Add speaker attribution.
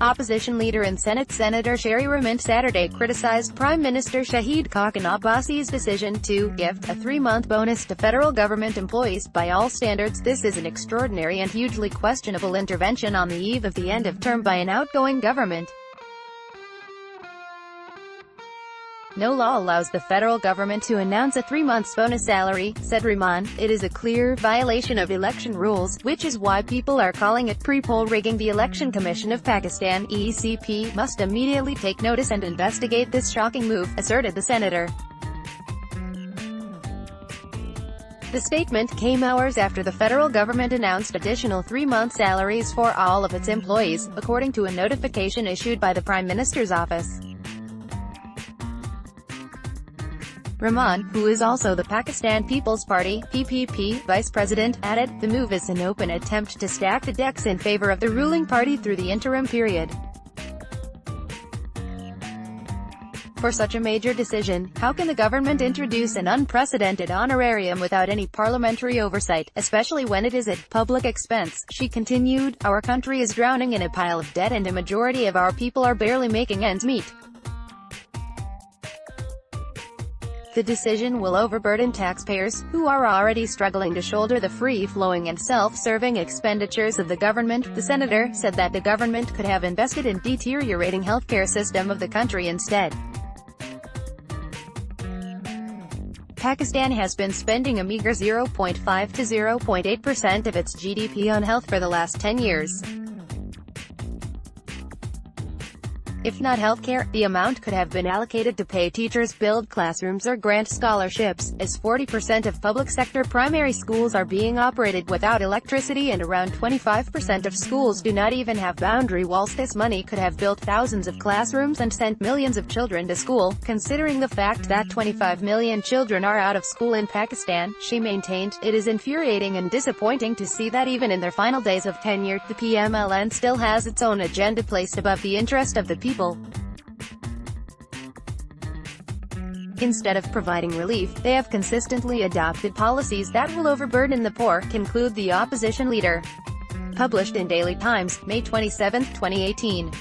Speaker 1: Opposition leader and Senate Senator Rehman Saturday criticized Prime Minister Shahid Khaqan Abbasi's decision to gift a 3-month bonus to federal government employees. By all standards, this is an extraordinary and hugely questionable intervention on the eve of the end of term by an outgoing government. No law allows the federal government to announce a 3-month bonus salary, said Rehman. It is a clear violation of election rules, which is why people are calling it pre-poll rigging. The Election Commission of Pakistan, ECP, must immediately take notice and investigate this shocking move, asserted the senator. The statement came hours after the federal government announced additional 3-month salaries for all of its employees, according to a notification issued by the Prime Minister's office. Rehman, who is also the Pakistan People's Party (PPP) vice president, added, "The move is an open attempt to stack the decks in favor of the ruling party through the interim period. For such a major decision, how can the government introduce an unprecedented honorarium without any parliamentary oversight, especially when it is at public expense?" She continued, "Our country is drowning in a pile of debt and a majority of our people are barely making ends meet. The decision will overburden taxpayers, who are already struggling to shoulder the free-flowing and self-serving expenditures of the government." The senator said that the government could have invested in deteriorating healthcare system of the country instead. Pakistan has been spending a meager 0.5 to 0.8% of its GDP on health for the last 10 years. If not healthcare, the amount could have been allocated to pay teachers, build classrooms or grant scholarships, as 40% of public sector primary schools are being operated without electricity and around 25% of schools do not even have boundary walls. This money could have built thousands of classrooms and sent millions of children to school. Considering the fact that 25 million children are out of school in Pakistan, she maintained, it is infuriating and disappointing to see that even in their final days of tenure, the PMLN still has its own agenda placed above the interest of the people. Instead of providing relief, they have consistently adopted policies that will overburden the poor, concluded the opposition leader. Published in Daily Times, May 27, 2018.